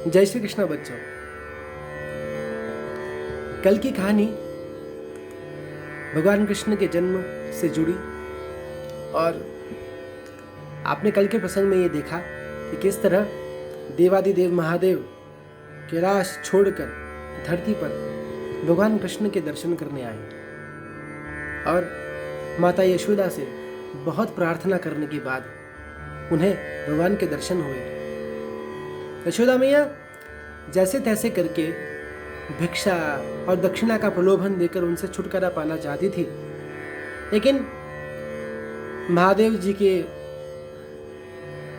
जय श्री कृष्ण बच्चों। कल की कहानी भगवान कृष्ण के जन्म से जुड़ी और आपने कल के प्रसंग में ये देखा कि किस तरह देवादिदेव महादेव कैलाश छोड़कर धरती पर भगवान कृष्ण के दर्शन करने आए और माता यशोदा से बहुत प्रार्थना करने के बाद उन्हें भगवान के दर्शन हुए। यशोदा मैया जैसे तैसे करके भिक्षा और दक्षिणा का प्रलोभन देकर उनसे छुटकारा पाना चाहती थी, लेकिन महादेव जी के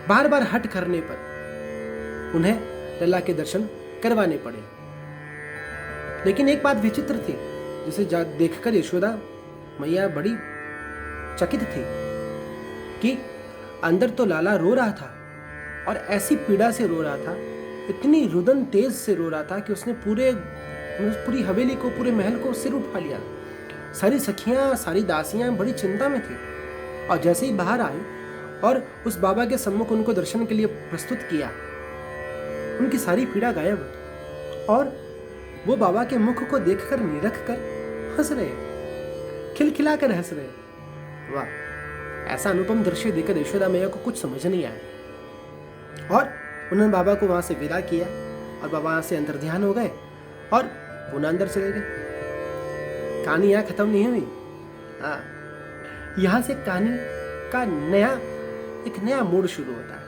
बार बार हट करने पर उन्हें लल्ला के दर्शन करवाने पड़े। लेकिन एक बात विचित्र थी जिसे देखकर यशोदा मैया बड़ी चकित थी कि अंदर तो लाला रो रहा था और ऐसी पीड़ा से रो रहा था, इतनी रुदन तेज से रो रहा था कि उसने पूरी हवेली को, पूरे महल को सिर उठा लिया। सारी सखियां, सारी दासियां बड़ी चिंता में थी और जैसे ही बाहर आई और उस बाबा के सम्मुख उनको दर्शन के लिए प्रस्तुत किया, उनकी सारी पीड़ा गायब और वो बाबा के मुख को देखकर निरख कर हंस रहे, खिलखिलाकर हंस रहे। वाह! ऐसा अनुपम दृश्य देखकर यशोदा मैया को कुछ समझ नहीं आया और उन्होंने बाबा को वहां से विदा किया और बाबा वहां से अंतर ध्यान हो गए और पुनः अंदर चले गए। कहानी यहाँ खत्म नहीं हुई। यहां से कहानी का एक नया मोड़ शुरू होता है।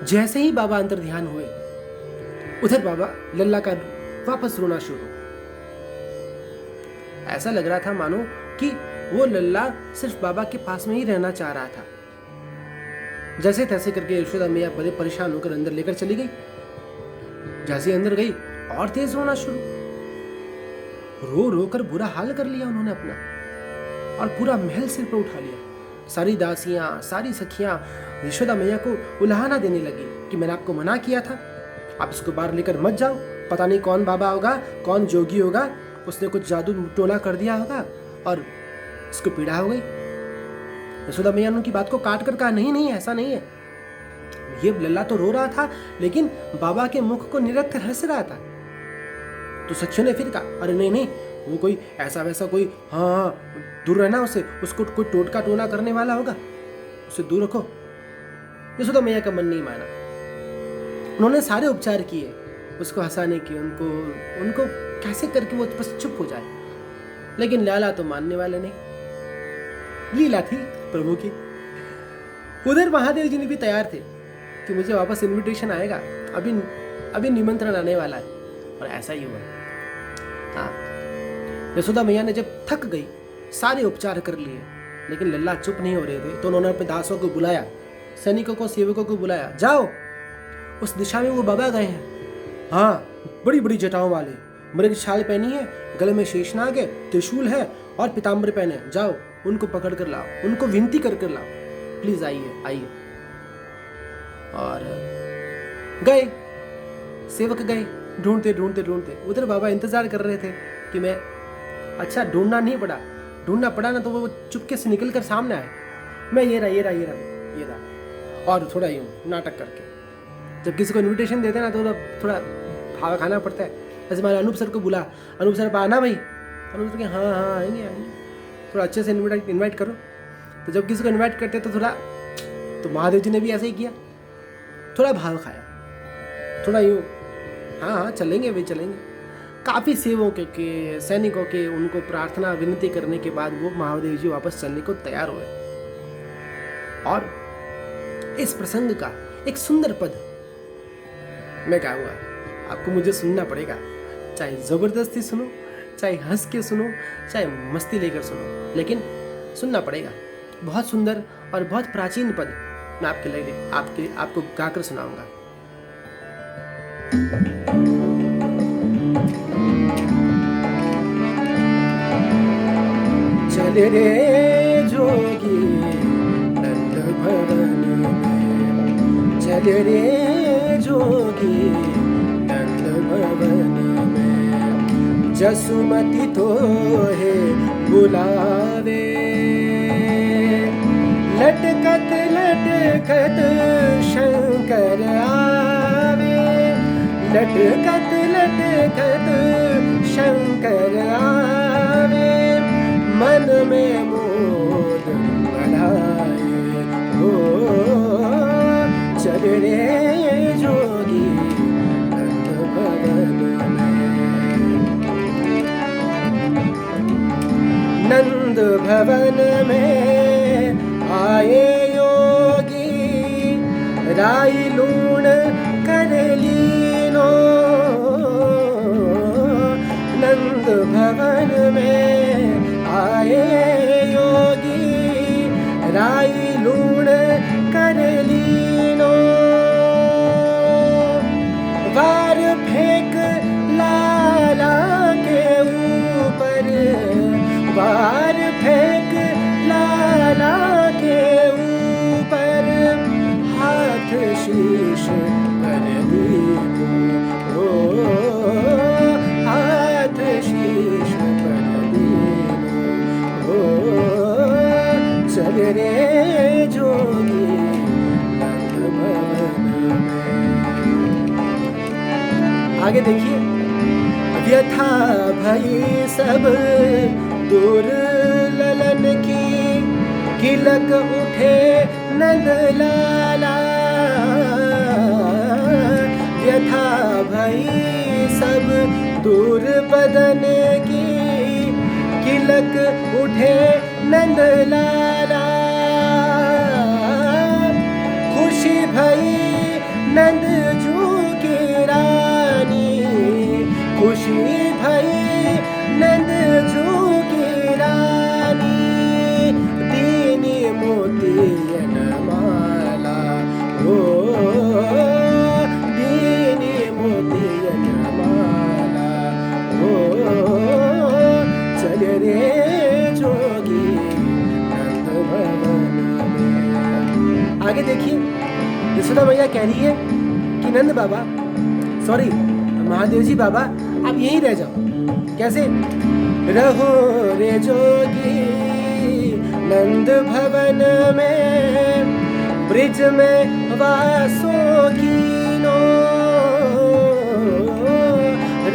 जैसे ही बाबा अंतर ध्यान हुए, उधर बाबा लल्ला का वापस रोना शुरू। ऐसा लग रहा था मानो कि वो लल्ला सिर्फ बाबा के पास में ही रहना चाह रहा था। जैसे तैसे करके यशोदा मैया बड़े परेशान होकर अंदर लेकर चली गई। जैसे अंदर गई और तेज रोना शुरू, रो रो कर बुरा हाल कर लिया उन्होंने अपना और पूरा महल सिर पर उठा लिया। सारी दासियां, सारी सखियां यशोदा मैया को उल्हाना देने लगी कि मैंने आपको मना किया था, आप इसको बाहर लेकर मत जाओ, पता नहीं कौन बाबा होगा, कौन जोगी होगा, उसने कुछ जादू टोना कर दिया होगा और इसको पीड़ा हो गई। यशोदा मैया ने उनकी बात को काट कर कहा, नहीं नहीं, ऐसा नहीं है। ये लल्ला तो रो रहा था लेकिन बाबा के मुख को निरख कर हंस रहा था। तो सखियों ने फिर कहा, अरे नहीं नहीं, वो कोई ऐसा वैसा कोई, हाँ दूर रहना उससे, उसको कोई टोटका टोना करने वाला होगा, उसे दूर रखो। यशोदा मैया का मन नहीं माना। उन्होंने सारे उपचार किए उसको हंसाने के, उनको कैसे करके वो बस चुप हो जाए, लेकिन लाला तो मानने वाले नहीं। लीला थी प्रभु की। उधर महादेव जी ने भी तैयार थे कि मुझे वापस इनविटेशन आएगा, अभी निमंत्रण आने वाला है, और ऐसा ही हुआ। यशोदा मैया ने जब थक गई, सारे उपचार कर लिए, लेकिन लल्ला चुप नहीं हो रहे थे, तो उन्होंने अपने दासों को बुलाया, सैनिकों को, सेवकों को बुलाया, जाओ उस दिशा में वो बाबा गए हैं। हाँ, बड़ी बड़ी जटाओं वाले, मृग छाल पहनी है, गले में शेषनाग है, त्रिशूल है और पीताम्बर पहने, जाओ उनको पकड़ कर लाओ, उनको विनती कर लाओ, प्लीज आइए आइए। और गए, सेवक गए, ढूंढते ढूंढते ढूंढते। उधर बाबा इंतजार कर रहे थे कि मैं, अच्छा ढूंढना नहीं पड़ा, ढूंढना पड़ा ना तो वो चुपके से निकल कर सामने आए, मैं ये रहा, और थोड़ा यूं नाटक करके। जब किसी को इन्विटेशन देते ना तो थोड़ा भाव खाना पड़ता है। जैसे हमारे अनूप सर को बुला, अनूप सर आना भाई, अनूप सर के हाँ आएंगे, थोड़ा अच्छे से इनवाइट करो। तो जब किसी को इनवाइट करते तो महादेव जी ने भी ऐसे ही किया, थोड़ा भाव खाया, थोड़ा यूँ हाँ चलेंगे भाई चलेंगे। काफ़ी सेवकों के, सैनिकों के, उनको प्रार्थना विनती करने के बाद वो महादेव जी वापस चलने को तैयार हुए। और इस प्रसंग का एक सुंदर पद मैं गाऊंगा, आपको मुझे सुनना पड़ेगा, चाहे जबरदस्ती सुनो, चाहे हंस के सुनो, चाहे मस्ती लेकर सुनो, लेकिन सुनना पड़ेगा। बहुत सुंदर और बहुत प्राचीन पद मैं आपको गाकर सुनाऊंगा। चल रे जोगी नंद भवन में, चल रे जोगी नंद भवन में, जसुमती तो है बुलावे, लटकत लटकत शंकर आवे, लटकत लटकत शंकर आवे, मन में मोद बढ़ाए। हो चल रे जोगी नंद भवन में, नंद भवन में आए योगी, राई लूण कर लीनो। नंद भवन में आए योगी, राई लूण कर लीनो। वार फेंक लाला के ऊपर, वार फेंक लाला के ऊपर, हाथ शीश पर दीपो। ओ हाथ शीश पर दीपो। ओ चल रे जोगी नंद भवन में। आगे देखिए, व्यथा भई सब दूर ललन की, किलक उठे नंद लाला। व्यथा भई सब दूर बदन की, किलक उठे नंद लाला। खुशी भई नंद जू की रानी, खुशी भई नंद जू की रानी, दीनी मोतियन माला। ओ दीनी मोतियन माला। ओ चल रे जोगी नंद भवन में। आगे देखिए, यशोदा मैया कह रही है कि नंद बाबा, सॉरी महादेव जी बाबा, आप यहीं रह जाओ। कैसे? रहो रे जोगी नंद भवन में, ब्रिज में वासो कीनो।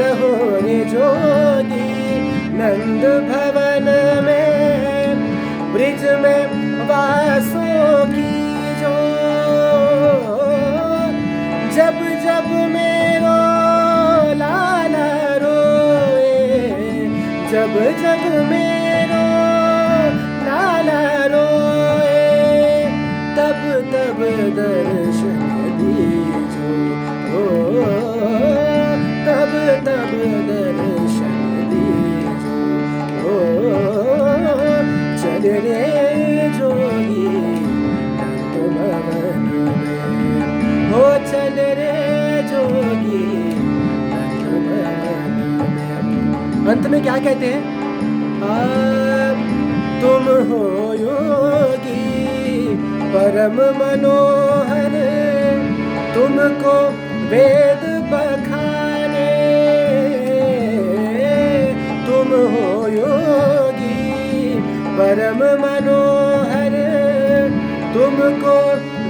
रहो रे जोगी नंद भवन में, ब्रिज में वासो कीजो। जब जब मेरो लाला रोए, जब जब मेरो लाला रोए, तब तब दर्शन दीजो। ओ तब तब दर्शन दीजो। ओ चल रे जोगी नंद भवन में। हो चल रे जोगी नंद भवन में। अंत में क्या कहते हैं? तुम हो योगी परम मनोहर, तुमको वेद बखाने। तुम हो योगी परम मनोहर, तुमको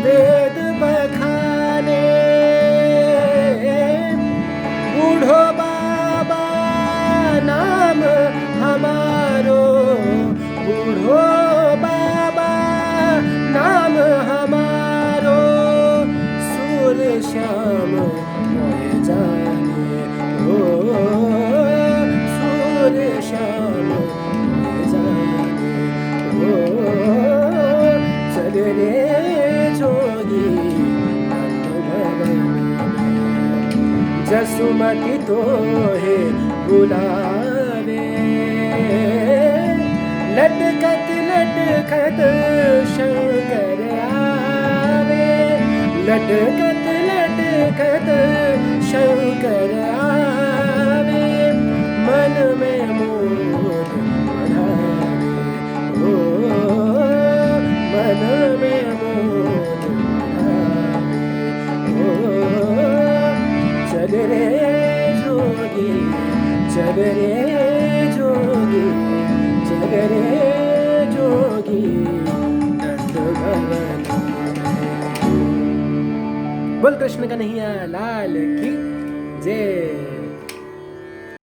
वेद बखाने। बूढ़ो बाबा नाम हमारो, बूढ़ो बाबा नाम हमारो, सूर्य श्याम मोए जाने। ओ सूर्य श्याम मोए जाने। ओ चल रे जोगी नंद भवन में, जसुमति तोहे बुलावे। लटकत लटकत शंकर आवे, लटकत लटकत शंकर आवे, मन में मोद बढ़ावे। ओ मन में मोद बढ़ावे। ओ चल रे जोगी, चल रे जोगी, चल रे जोगी नंद भवन में। बोल कृष्ण कन्हैया लाल की जय।